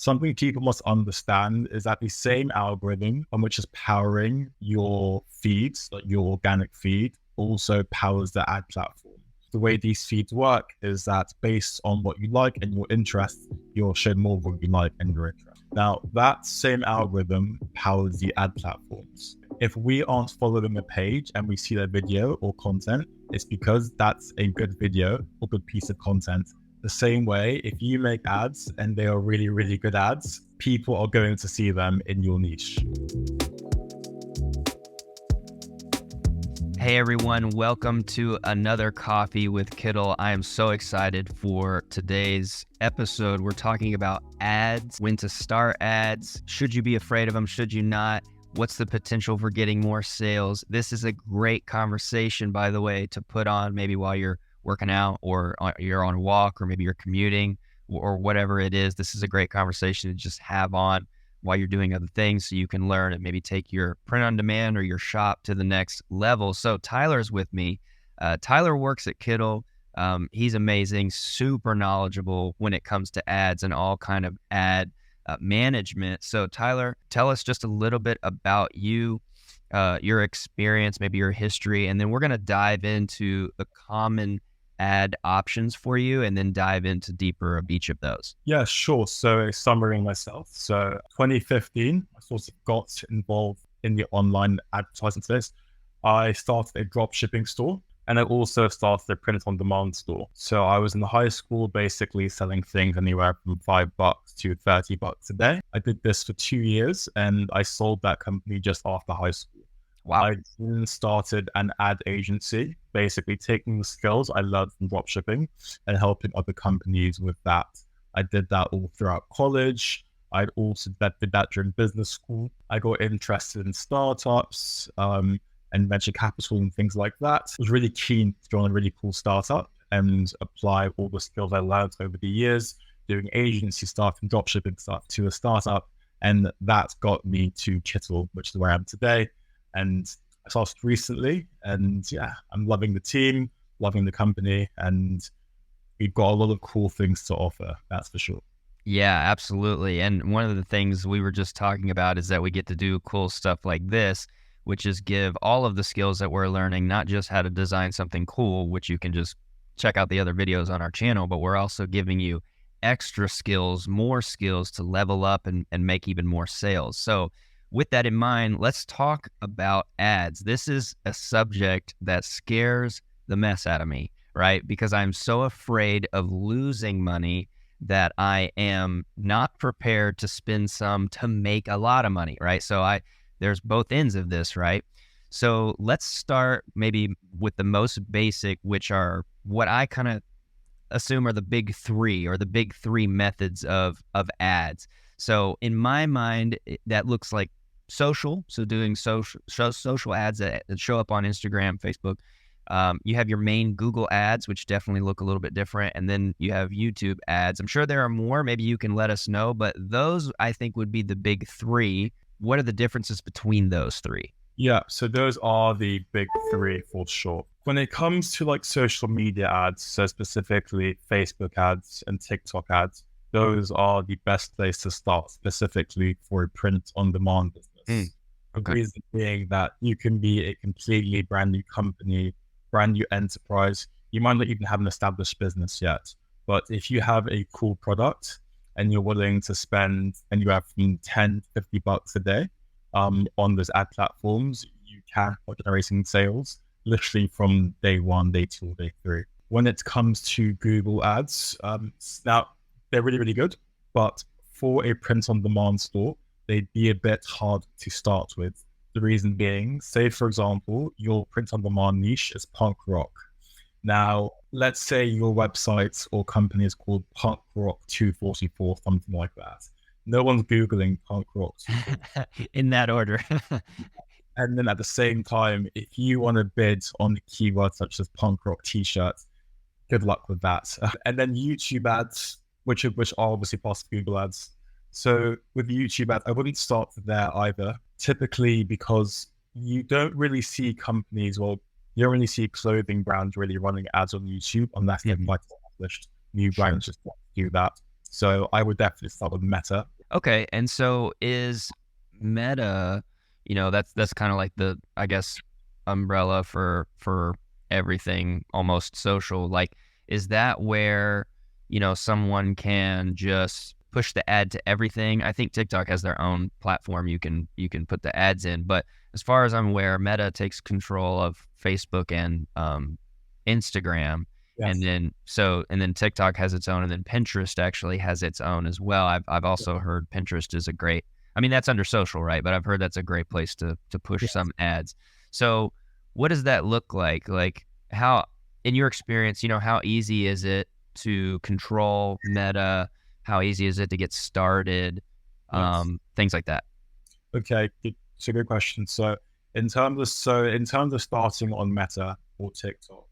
Something people must understand is that the same algorithm on which is powering your feeds, like your organic feed, also powers the ad platform. The way these feeds work is that based on what you like and your interests, you'll show more of what you like and your interest. Now, that same algorithm powers the ad platforms. If we aren't following a page and we see their video or content, it's because that's a good video or good piece of content. The same way, if you make ads and they are really, really good ads, people are going to see them in your niche. Hey everyone, welcome to another Coffee with Kittl. I am so excited for today's episode. We're talking about ads, when to start ads. Should you be afraid of them? Should you not? What's the potential for getting more sales? This is a great conversation, by the way, to put on maybe while you're working out or you're on a walk or maybe you're commuting or whatever it is. This is a great conversation to just have on while you're doing other things so you can learn and maybe take your print on demand or your shop to the next level. So Tyler's with me. Tyler works at Kittl. He's amazing, super knowledgeable when it comes to ads and all kind of ad management. So Tyler, tell us just a little bit about you, your experience, maybe your history, and then we're going to dive into the common ad options for you and then dive into deeper of each of those. Yeah, sure. So a summary myself. So 2015, I sort of got involved in the online advertising space. I started a drop shipping store and I also started a print on demand store. So I was in high school, basically selling things anywhere from $5 to $30 a day. I did this for 2 years and I sold that company just after high school. Wow. I then started an ad agency, basically taking the skills I learned from dropshipping and helping other companies with that. I did that all throughout college. I also did that during business school. I got interested in startups and venture capital and things like that. I was really keen to join a really cool startup and apply all the skills I learned over the years doing agency stuff and dropshipping stuff to a startup. And that got me to Kittl, which is where I am today. And I started recently, and yeah, I'm loving the team, loving the company, and we've got a lot of cool things to offer, that's for sure. Yeah, absolutely. And one of the things we were just talking about is that we get to do cool stuff like this, which is give all of the skills that we're learning, not just how to design something cool, which you can just check out the other videos on our channel, but we're also giving you extra skills, more skills to level up and make even more sales. So with that in mind, let's talk about ads. This is a subject that scares the mess out of me, right? Because I'm so afraid of losing money that I am not prepared to spend some to make a lot of money, right? So there's both ends of this, right? So let's start maybe with the most basic, which are what I kind of assume are the big three or the big three methods of ads. So in my mind, that looks like social. So doing social ads that show up on Instagram, Facebook. You have your main Google ads, which definitely look a little bit different. And then you have YouTube ads. I'm sure there are more. Maybe you can let us know. But those, I think, would be the big three. What are the differences between those three? Yeah, so those are the big three for sure. When it comes to like social media ads, so specifically Facebook ads and TikTok ads, those are the best place to start specifically for a print on demand business. Okay. The reason being that you can be a completely brand new company, brand new enterprise. You might not even have an established business yet, but if you have a cool product and you're willing to spend anywhere from $10 to $50 a day on those ad platforms, you can start generating sales literally from day one, day two, day three. When it comes to Google ads, now they're really, really good, but for a print on demand store, they'd be a bit hard to start with. The reason being, say for example, your print on demand niche is punk rock. Now, let's say your website or company is called Punk Rock 244, something like that. No one's Googling punk rock. In that order. And then at the same time, if you want to bid on the keywords such as punk rock t-shirts, good luck with that. And then YouTube ads, which are obviously part of Google ads. So with YouTube ads, I wouldn't start there either, typically because you don't really see companies, well, you don't really see clothing brands really running ads on YouTube unless they're quite established. New brands just want to do that. So I would definitely start with Meta. Okay, and so is Meta, that's kind of like the, I guess, umbrella for everything almost social. Like, is that where, someone can just push the ad to everything? I think TikTok has their own platform you can put the ads in, but as far as I'm aware, Meta takes control of Facebook and Instagram. And Yes. then TikTok has its own, and then Pinterest actually has its own as well. I've Yeah. also heard Pinterest is a great. I mean, that's under social, right? But I've heard that's a great place to push Yes. some ads. So, what does that look like? Like, how, in your experience, how easy is it to control Meta? How easy is it to get started? Yes. Things like that. Okay. It's a good question. So in terms of starting on Meta or TikTok,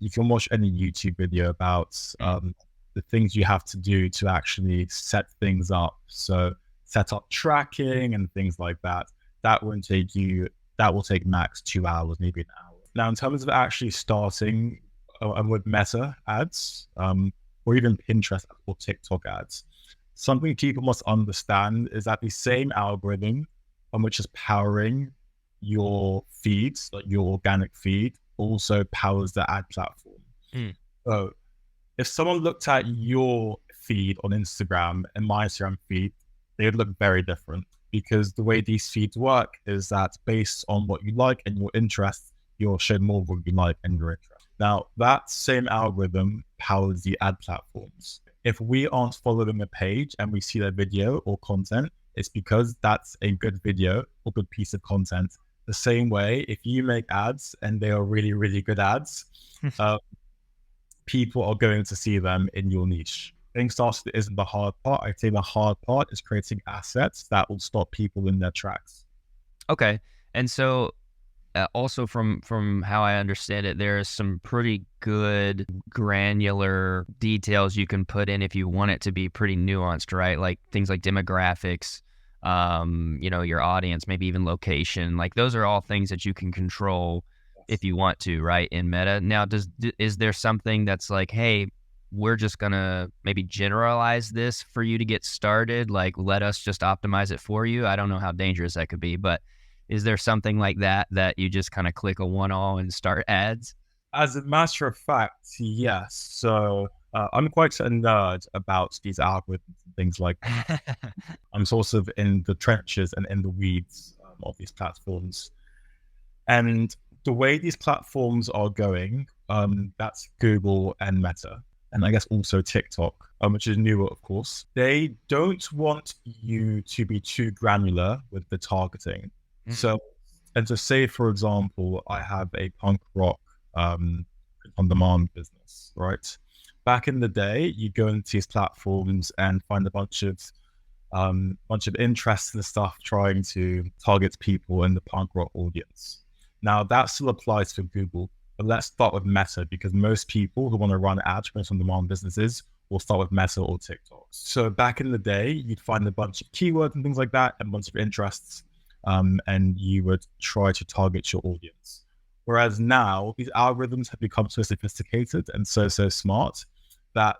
you can watch any YouTube video about Mm. the things you have to do to actually set things up. So set up tracking and things like that. That won't take you. That will take max 2 hours, maybe an hour. Now, in terms of actually starting and with Meta ads, or even Pinterest or TikTok ads, something people must understand is that the same algorithm on which is powering your feeds, like your organic feed, also powers the ad platform. Mm. So if someone looked at your feed on Instagram and my Instagram feed, they would look very different because the way these feeds work is that based on what you like and your interests, you'll show more of what you like and your interest. Now, that same algorithm powers the ad platforms. If we aren't following a page and we see their video or content, it's because that's a good video or good piece of content. The same way, if you make ads and they are really, really good ads, uh, people are going to see them in your niche. Getting started isn't the hard part. I'd say the hard part is creating assets that will stop people in their tracks. Okay, and so also from how I understand it, there's some pretty good granular details you can put in if you want it to be pretty nuanced, right? Like things like demographics, your audience, maybe even location. Like those are all things that you can control if you want to, right? In Meta. Now, is there something that's like, hey, we're just gonna maybe generalize this for you to get started? Like, let us just optimize it for you. I don't know how dangerous that could be, but is there something like that you just kind of click a one all and start ads? As a matter of fact, yes. So I'm quite a nerd about these algorithms and things like that. I'm sort of in the trenches and in the weeds of these platforms. And the way these platforms are going, that's Google and Meta, and I guess also TikTok, which is newer, of course. They don't want you to be too granular with the targeting. Mm. So, and to say, for example, I have a punk rock um, on demand business, right? Back in the day, you go into these platforms and find a bunch of interesting stuff trying to target people in the punk rock audience. Now that still applies for Google, but let's start with Meta because most people who want to run ads for on-demand businesses will start with Meta or TikTok. So back in the day, you'd find a bunch of keywords and things like that, and a bunch of interests, and you would try to target your audience. Whereas now, these algorithms have become so sophisticated and so smart that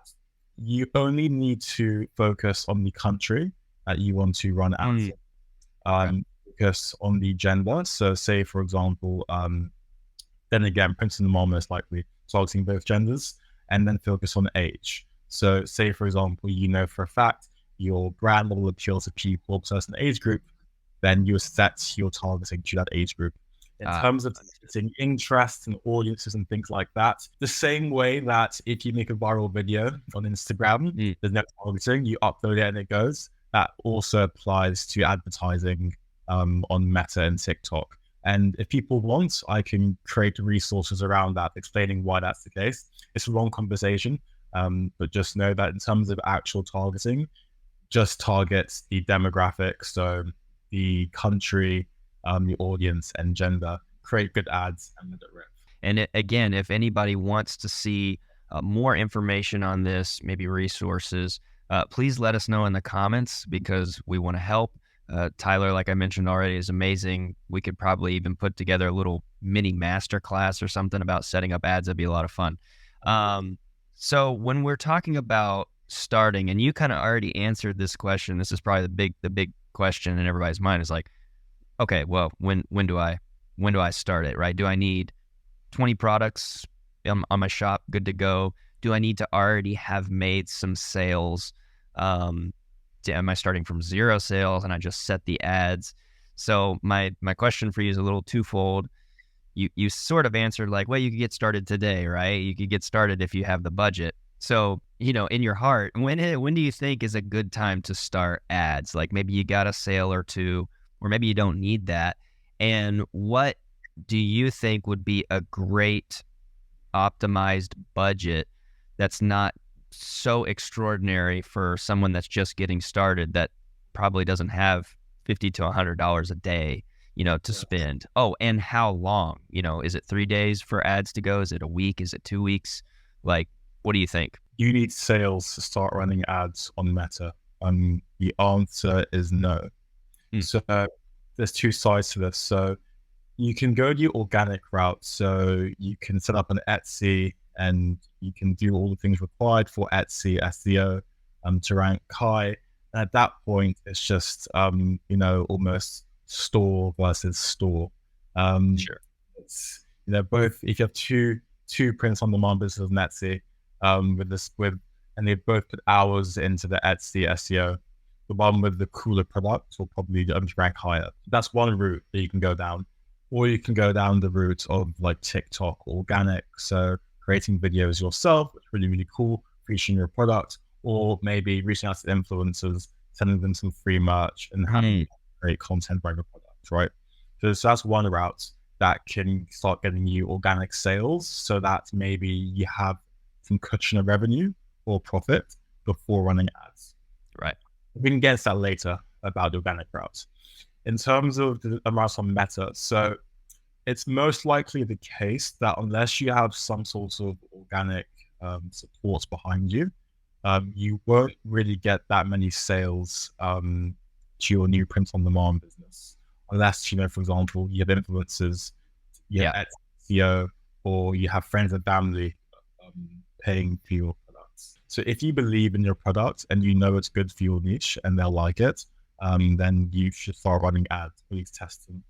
you only need to focus on the country that you want to run ads. Mm. Okay. Focus on the gender. So, say for example, then again, Prince and the Mom most likely targeting both genders, and then focus on age. So, say for example, for a fact your brand will appeal to people of a certain age group, then you set your targeting to that age group. In terms of setting interests and audiences and things like that, the same way that if you make a viral video on Instagram, there's no targeting, you upload it and it goes. That also applies to advertising on Meta and TikTok. And if people want, I can create resources around that, explaining why that's the case. It's a long conversation, but just know that in terms of actual targeting, just target the demographics, so the country, the audience, and gender. Create good ads and let it rip. And again, if anybody wants to see more information on this, maybe resources, please let us know in the comments because we want to help. Tyler, like I mentioned already, is amazing. We could probably even put together a little mini masterclass or something about setting up ads. That'd be a lot of fun. So when we're talking about starting, and you kind of already answered this question. This is probably the big question in everybody's mind is like, okay, well, when do I start it, right? Do I need 20 products on my shop good to go? Do I need to already have made some sales? Am I starting from zero sales and I just set the ads? So my question for you is a little twofold. You sort of answered like, well, you could get started today, right? You could get started if you have the budget. So, in your heart, when do you think is a good time to start ads? Like maybe you got a sale or two, or maybe you don't need that. And what do you think would be a great optimized budget that's not so extraordinary for someone that's just getting started that probably doesn't have $50 to $100 a day, to Yeah. spend? Oh, and how long? Is it 3 days for ads to go? Is it a week? Is it 2 weeks? Like, what do you think? You need sales to start running ads on Meta. The answer is no. Hmm. So there's two sides to this. So you can go the organic route. So you can set up an Etsy and you can do all the things required for Etsy SEO to rank high. And at that point, it's just almost store versus store. Sure. It's both if you have two prints on demand businesses on Etsy and they both put hours into the Etsy SEO. The one with the cooler product will probably rank higher. That's one route that you can go down. Or you can go down the route of like TikTok organic. So creating videos yourself, which is really, really cool, featuring your product, or maybe reaching out to influencers, sending them some free merch and having great content by your product, right? So that's one route that can start getting you organic sales so that maybe you have some cushion of revenue or profit before running ads. Right. We can get to that later about the organic route. In terms of the amounts on Meta, so it's most likely the case that unless you have some sort of organic support behind you, you won't really get that many sales to your new print on demand business. Unless, for example, you have influencers, you have SEO, or you have friends and family paying for your products. So if you believe in your product and you know it's good for your niche and they'll like it, then you should start running ads, please test them.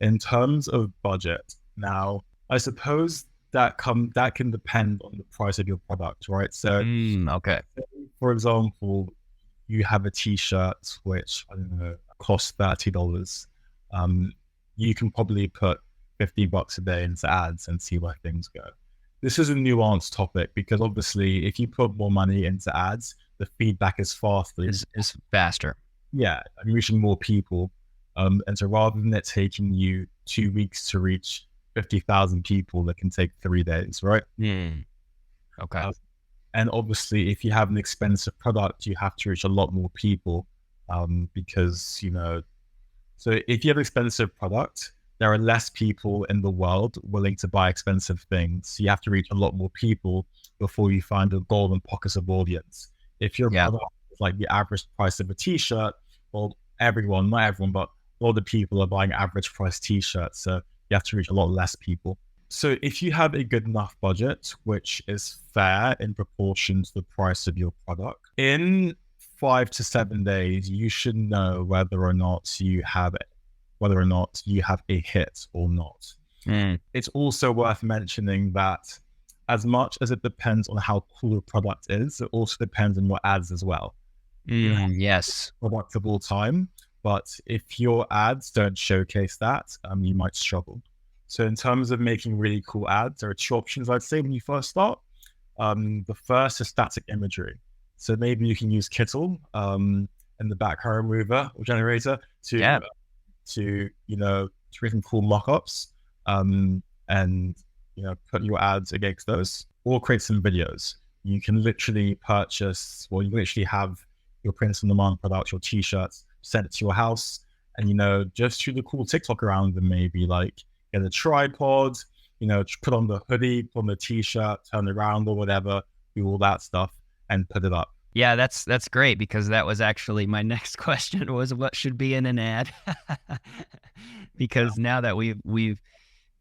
In terms of budget, now, I suppose that can depend on the price of your product, right? So, Okay. for example, you have a t-shirt, which, I don't know, costs $30. You can probably put $50 a day into ads and see where things go. This is a nuanced topic because obviously if you put more money into ads, the feedback is faster. Is faster. Yeah, I'm reaching more people. And so rather than it taking you 2 weeks to reach 50,000 people, that can take 3 days, right? Okay. And obviously, if you have an expensive product, you have to reach a lot more people because, so if you have an expensive product, there are less people in the world willing to buy expensive things. So you have to reach a lot more people before you find a golden pocket of audience. If your product is like the average price of a t-shirt, well, not everyone, but a lot of the people are buying average price t-shirts. So you have to reach a lot less people. So if you have a good enough budget, which is fair in proportion to the price of your product, in 5 to 7 days, you should know whether or not you have a hit or not. It's also worth mentioning that as much as it depends on how cool the product is, it also depends on your ads as well. Yes. Product of all time, but if your ads don't showcase that, you might struggle. So in terms of making really cool ads, there are two options I'd say when you first start. The first is static imagery. So maybe you can use Kittl in the background remover or generator to create some cool mockups and put your ads against those, or create some videos. You can literally have your prints on demand products, your t-shirts, send it to your house, and just shoot a cool TikTok around them, maybe like get a tripod, put on the hoodie, put on the t-shirt, turn it around or whatever, do all that stuff and put it up. Yeah, that's great because that was actually my next question was what should be in an ad. Because now that we've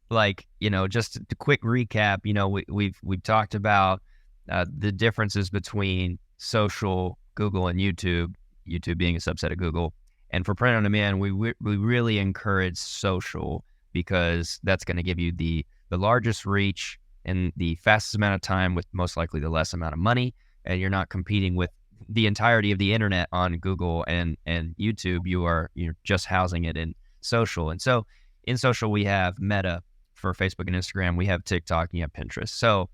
like, just a quick recap, we've talked about the differences between social, Google, and YouTube, YouTube being a subset of Google. And for print on demand, we really encourage social because that's going to give you the largest reach in the fastest amount of time with most likely the less amount of money. And you're not competing with the entirety of the internet on Google and YouTube. You're just housing it in social. And so in social, we have Meta for Facebook and Instagram. We have TikTok and you have Pinterest. So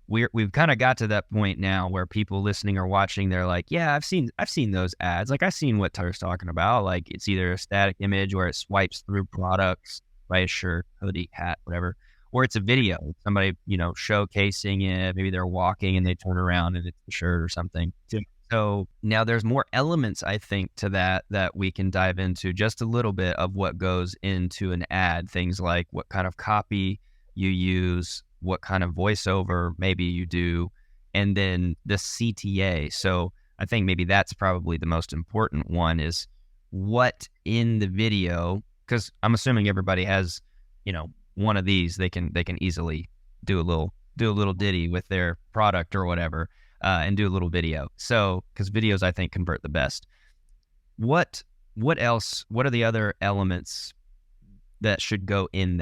we've kind of got to that point now where people listening or watching, they're like, yeah, I've seen those ads. Like I've seen what Tyler's talking about. Like it's either a static image where it swipes through products, right? A shirt, hoodie, hat, whatever, or it's a video. Somebody, showcasing it. Maybe they're walking and they turn around and it's a shirt or something. Yeah. So now there's more elements, I think, to that we can dive into just a little bit of what goes into an ad. Things like what kind of copy you use, what kind of voiceover maybe you do, and then the CTA. So I think maybe that's probably the most important one is what in the video, because I'm assuming everybody has, one of these they can easily do a little ditty with their product or whatever, and do a little video. So because videos I think convert the best. What else? What are the other elements that should go in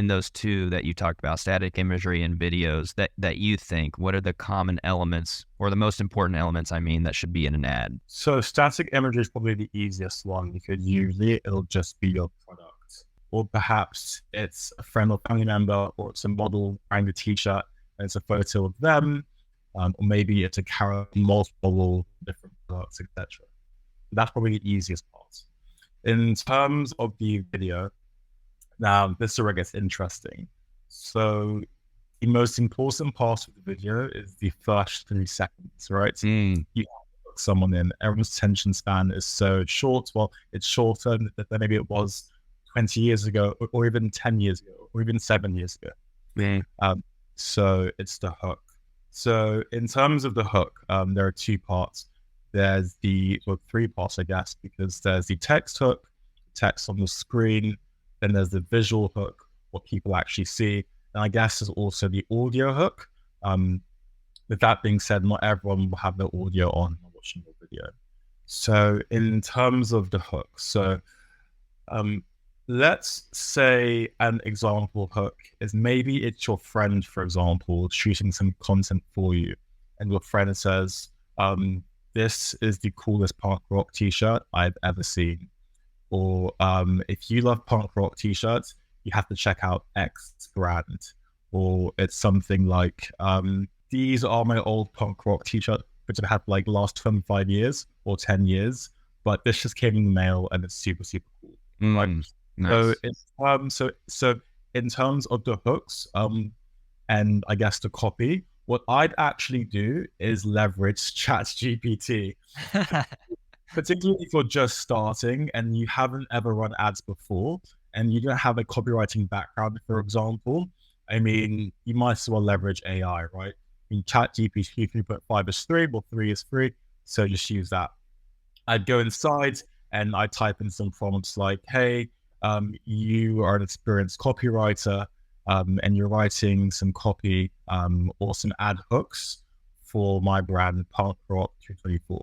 those two that you talked about, static imagery and videos, that you think, what are the common elements or the most important elements, that should be in an ad? So static imagery is probably the easiest one because usually it'll just be your product. Or perhaps it's a friend or family member, or it's a model wearing a t-shirt and it's a photo of them. Or maybe it's a character, multiple different products, etc. That's probably the easiest part. In terms of the video, now this is where it gets interesting. So the most important part of the video is the first 3 seconds, right? You have to hook someone in. Everyone's attention span is so short. Well, it's shorter than maybe it was 20 years ago, or even 10 years ago, or even 7 years ago. So it's the hook. So in terms of the hook, there are 2 parts. There's 3 parts, I guess, because there's the text hook, text on the screen, then there's the visual hook, what people actually see, and I guess there's also the audio hook. With that being said, not everyone will have their audio on while watching the video. So in terms of the hook, let's say an example hook is maybe it's your friend, for example, shooting some content for you, and your friend says, this is the coolest punk rock t-shirt I've ever seen. Or if you love punk rock t-shirts, you have to check out X brand. Or it's something like, these are my old punk rock t-shirts, which have had like last 25 years or 10 years, but this just came in the mail and it's super, super cool. Right? Nice. So in terms of the hooks, and I guess the copy, what I'd actually do is leverage ChatGPT. Particularly if you're just starting and you haven't ever run ads before and you don't have a copywriting background, for example, you might as well leverage AI, right? ChatGPT 3.5 is free, well, 3 is free, so just use that. I'd go inside and I type in some prompts like, hey, you are an experienced copywriter and you're writing some copy or some ad hooks for my brand, Punk Rock 224.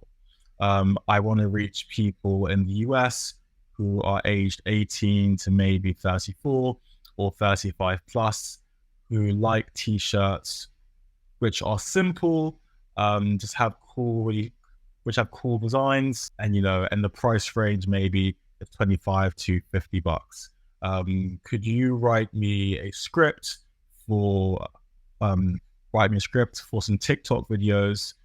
I want to reach people in the US who are aged 18 to maybe 34 or 35 plus, who like t-shirts which are simple, just have which have cool designs, and and the price range maybe is 25 to 50 bucks. Could you write me a script for some TikTok videos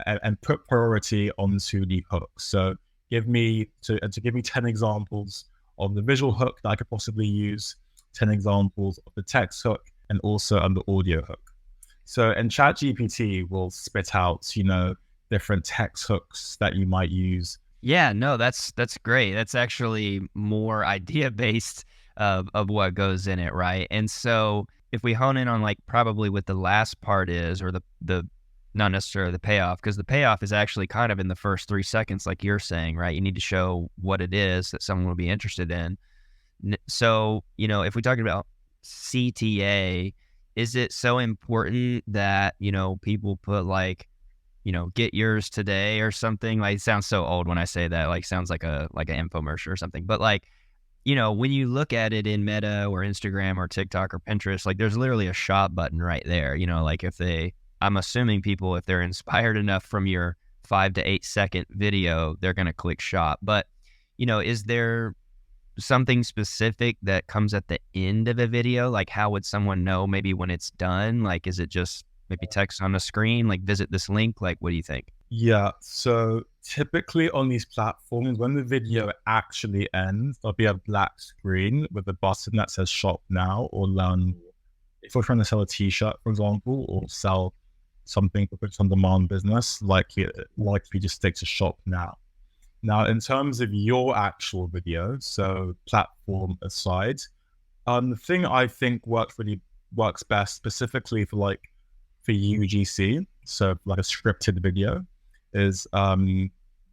and put priority onto the hook? So give me 10 examples of the visual hook that I could possibly use, 10 examples of the text hook, and also on the audio hook. So, and ChatGPT will spit out, different text hooks that you might use. Yeah, no, that's great. That's actually more idea based of what goes in it, right? And so if we hone in on like probably what the last part is, or the not necessarily the payoff, because the payoff is actually kind of in the first 3 seconds, like you're saying, right? You need to show what it is that someone will be interested in. So, if we're talking about CTA, is it so important that, people put like get yours today or something. Like, it sounds so old when I say that, like sounds like an infomercial or something. But like, when you look at it in Meta or Instagram or TikTok or Pinterest, like there's literally a shop button right there. Like I'm assuming people, if they're inspired enough from your 5 to 8 second video, they're going to click shop. But, is there something specific that comes at the end of a video? Like, how would someone know maybe when it's done? Like, is it just maybe text on the screen, like visit this link? Like, what do you think? Yeah, so typically on these platforms, when the video actually ends, there'll be a black screen with a button that says shop now or learn more. If you're trying to sell a t-shirt, for example, or sell something for print on demand business, likely just stick to shop now. Now, in terms of your actual video, so platform aside, the thing I think works best specifically for UGC, so like a scripted video, is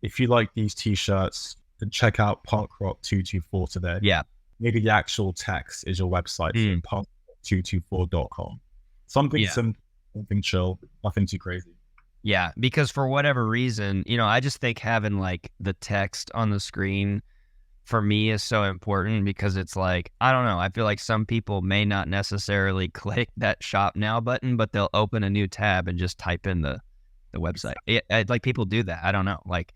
if you like these t-shirts, then check out Punk Rock 224 today. Yeah. Maybe the actual text is your website, so punk224.com. Something simple, something chill, nothing too crazy. Yeah, because for whatever reason, I just think having like the text on the screen for me is so important, because it's like, I don't know, I feel like some people may not necessarily click that shop now button, but they'll open a new tab and just type in the website. Like people do that. I don't know. Like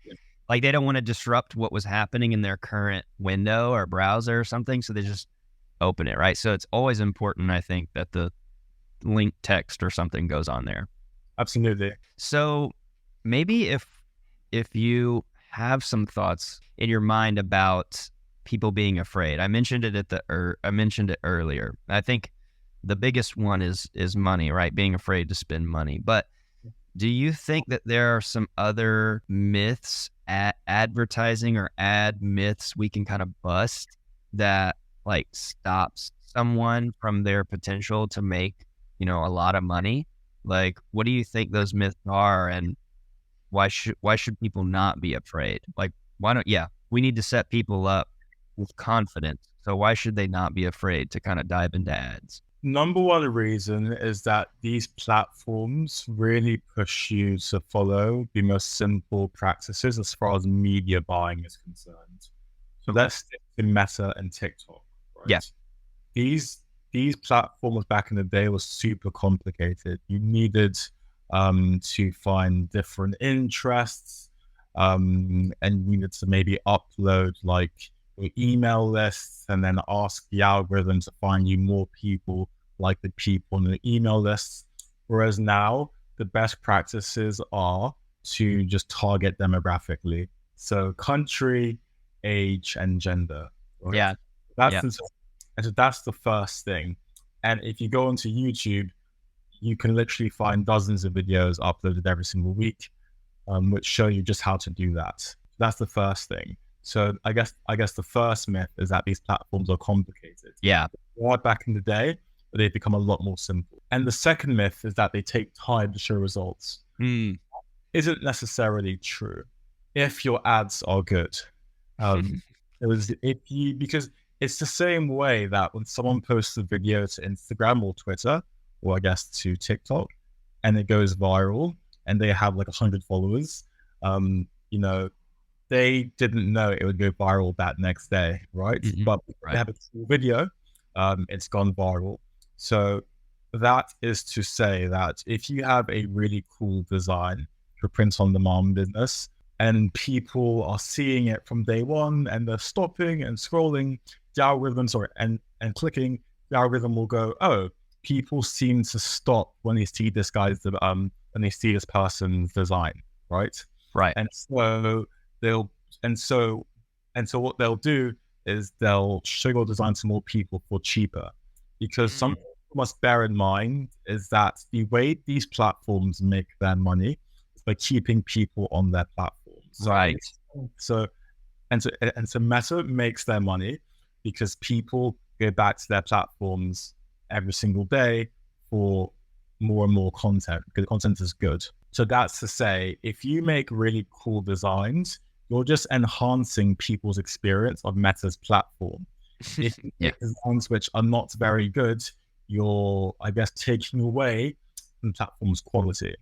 they don't want to disrupt what was happening in their current window or browser or something, so they just open it, right? So it's always important, I think, that the link text or something goes on there. Absolutely. So maybe if you have some thoughts in your mind about people being afraid, I mentioned it earlier. I think the biggest one is money, right? Being afraid to spend money. But do you think that there are some other myths, advertising or ad myths we can kind of bust that like stops someone from their potential to make, a lot of money? Like, what do you think those myths are, and why should people not be afraid? Like, we need to set people up with confidence. So why should they not be afraid to kind of dive into ads? Number one reason is that these platforms really push you to follow the most simple practices as far as media buying is concerned. So let's stick to Meta and TikTok, right? Yeah. These platforms back in the day were super complicated. You needed to find different interests, and you needed to maybe upload like your email lists and then ask the algorithm to find you more people like the people on the email lists. Whereas now, the best practices are to just target demographically. So country, age, and gender. Right? Yeah. That's the first thing. And if you go onto YouTube, you can literally find dozens of videos uploaded every single week, which show you just how to do that. That's the first thing. So I guess the first myth is that these platforms are complicated. Yeah. They were back in the day, but they've become a lot more simple. And the second myth is that they take time to show results. Isn't necessarily true if your ads are good. Because it's the same way that when someone posts a video to Instagram or Twitter, or I guess to TikTok, and it goes viral and they have like 100 followers, they didn't know it would go viral that next day, right? Mm-hmm. But they have a cool video, it's gone viral. So that is to say that if you have a really cool design for print on demand business, and people are seeing it from day one and they're stopping and scrolling, the algorithm, and clicking, the algorithm will go, oh, people seem to stop when they see this when they see this person's design, right? Right. And so what they'll do is they'll show your design to more people for cheaper, because something you must bear in mind is that the way these platforms make their money is by keeping people on their platforms. Right. So Meta makes their money because people go back to their platforms every single day for more and more content, because the content is good. So that's to say, if you make really cool designs, you're just enhancing people's experience of Meta's platform. If you make designs which are not very good, you're, I guess, taking away from the platform's quality.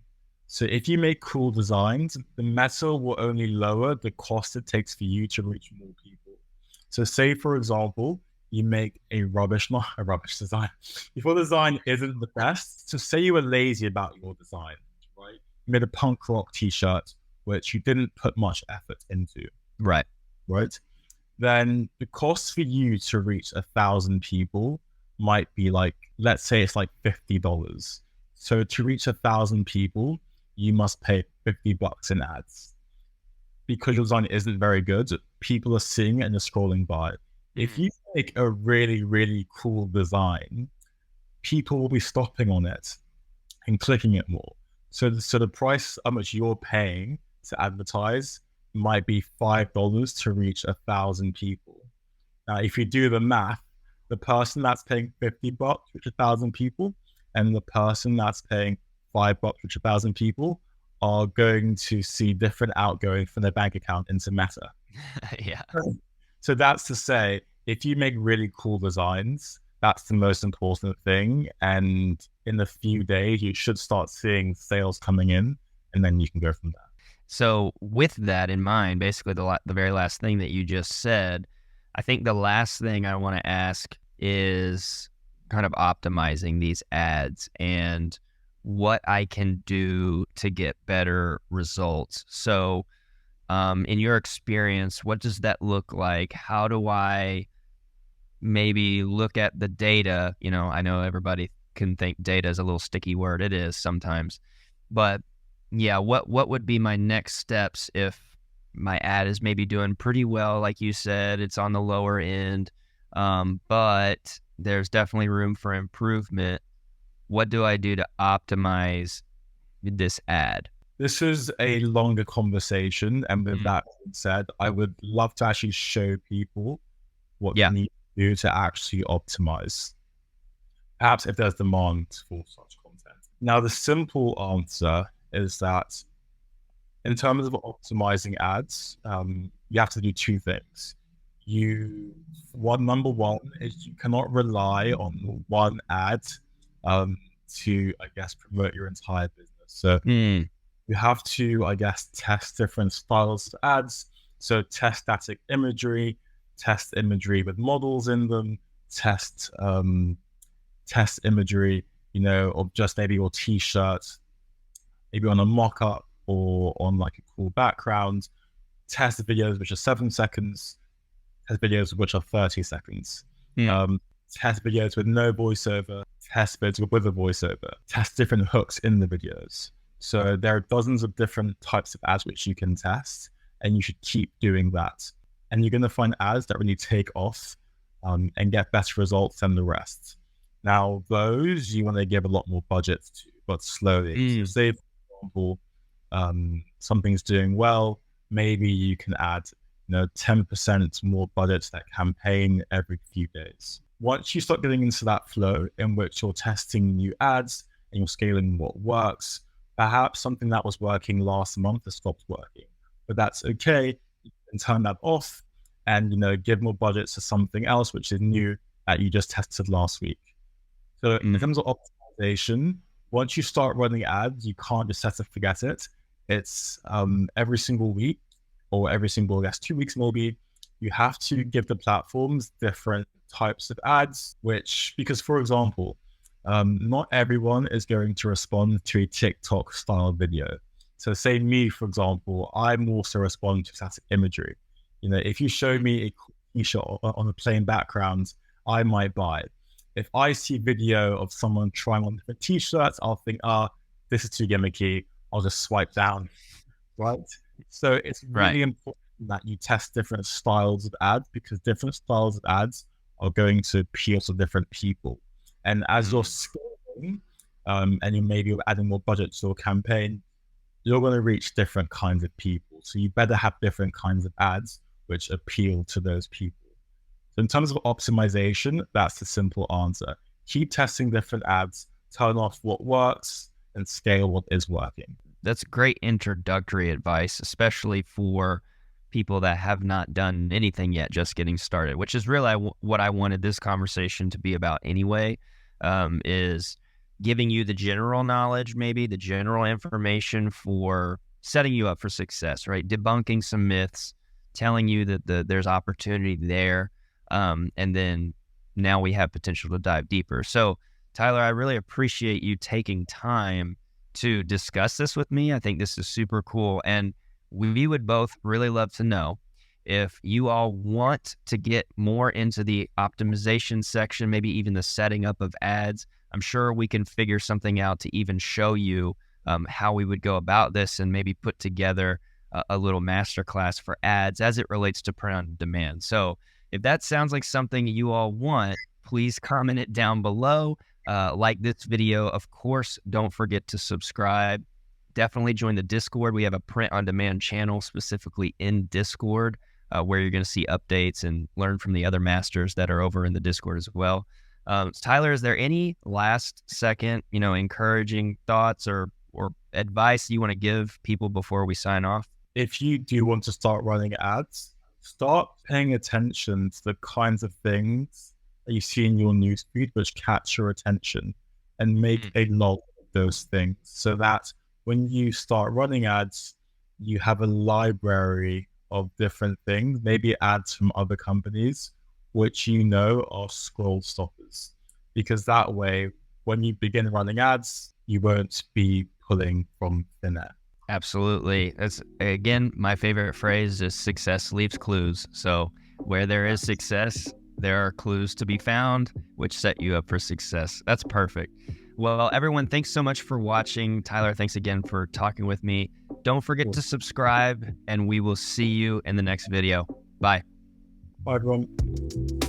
So if you make cool designs, the meta will only lower the cost it takes for you to reach more people. So say, for example, you make not a rubbish design. If your design isn't the best, so say you were lazy about your design, right? You made a punk rock t-shirt, which you didn't put much effort into, Right. right? Then the cost for you to reach 1,000 people might be like, let's say it's like $50. So to reach 1,000 people, you must pay $50 in ads. Because your design isn't very good, people are seeing it and they're scrolling by. If you make a really, really cool design, people will be stopping on it and clicking it more. So the price how much you're paying to advertise might be $5 to reach 1,000 people. Now, if you do the math, the person that's paying $50 which 1,000 people, and the person that's paying $5 which 1,000 people are going to see different outgoing from their bank account into Meta. Yeah. So that's to say, if you make really cool designs, that's the most important thing. And in a few days, you should start seeing sales coming in, and then you can go from there. So with that in mind, basically the very last thing that you just said, I think the last thing I want to ask is kind of optimizing these ads and what I can do to get better results. So in your experience, what does that look like? How do I maybe look at the data? You know, I know everybody can think data is a little sticky word. It is sometimes, but yeah, what would be my next steps if my ad is maybe doing pretty well, like you said, it's on the lower end, but there's definitely room for improvement. What do I do to optimize this ad? This is a longer conversation. And with that said, I would love to actually show people what they need to do to actually optimize. Perhaps if there's demand for such content. Now, the simple answer is that in terms of optimizing ads, you have to do two things. Number one is you cannot rely on one ad to, I guess, promote your entire business. So you have to, I guess, test different styles of ads. So test static imagery, test imagery with models in them, test imagery, of just maybe your t-shirt, maybe on a mock-up or on like a cool background. Test videos which are 7 seconds, test videos which are 30 seconds. Test videos with no voiceover, test videos with a voiceover, test different hooks in the videos. So there are dozens of different types of ads which you can test, and you should keep doing that. And you're going to find ads that really take off and get better results than the rest. Now, those you want to give a lot more budget to, but slowly. So say, for example, something's doing well, maybe you can add 10% more budget to that campaign every few days. Once you start getting into that flow in which you're testing new ads and you're scaling what works, perhaps something that was working last month has stopped working, but that's okay. You can turn that off and give more budget to something else which is new that you just tested last week. So in terms of optimization, once you start running ads, you can't just set and forget it. It's every single week or every single, 2 weeks maybe, you have to give the platforms different types of ads, because for example, not everyone is going to respond to a TikTok style video. So say me, for example, I'm also responding to static imagery. If you show me a t-shirt on a plain background, I might buy it. If I see video of someone trying on different t-shirts, I'll think, this is too gimmicky. I'll just swipe down, right? So it's really important that you test different styles of ads, because different styles of ads are going to appeal to different people. And as you're scaling and you maybe adding more budget to your campaign, you're going to reach different kinds of people. So you better have different kinds of ads which appeal to those people. So in terms of optimization, that's the simple answer. Keep testing different ads, turn off what works, and scale what is working. That's great introductory advice, especially for people that have not done anything yet, just getting started, which is really what I wanted this conversation to be about anyway, is giving you the general knowledge, maybe the general information for setting you up for success, right? Debunking some myths, telling you that there's opportunity there. And then now we have potential to dive deeper. So Tyler, I really appreciate you taking time to discuss this with me. I think this is super cool. And we would both really love to know if you all want to get more into the optimization section, maybe even the setting up of ads. I'm sure we can figure something out to even show you how we would go about this and maybe put together a little masterclass for ads as it relates to print on demand. So if that sounds like something you all want, please comment it down below. Like this video. Of course, don't forget to subscribe. Definitely join the Discord. We have a print on demand channel specifically in Discord where you're going to see updates and learn from the other masters that are over in the Discord as well. Tyler, is there any last second, encouraging thoughts or advice you want to give people before we sign off? If you do want to start running ads, start paying attention to the kinds of things that you see in your newsfeed which catch your attention, and make a log of those things so that when you start running ads, you have a library of different things, maybe ads from other companies, which are scroll stoppers. Because that way, when you begin running ads, you won't be pulling from thin air. Absolutely. That's, again, my favorite phrase is success leaves clues. So where there is success, there are clues to be found, which set you up for success. That's perfect. Well, everyone, thanks so much for watching. Tyler, thanks again for talking with me. Don't forget to subscribe, and we will see you in the next video. Bye. Bye, everyone.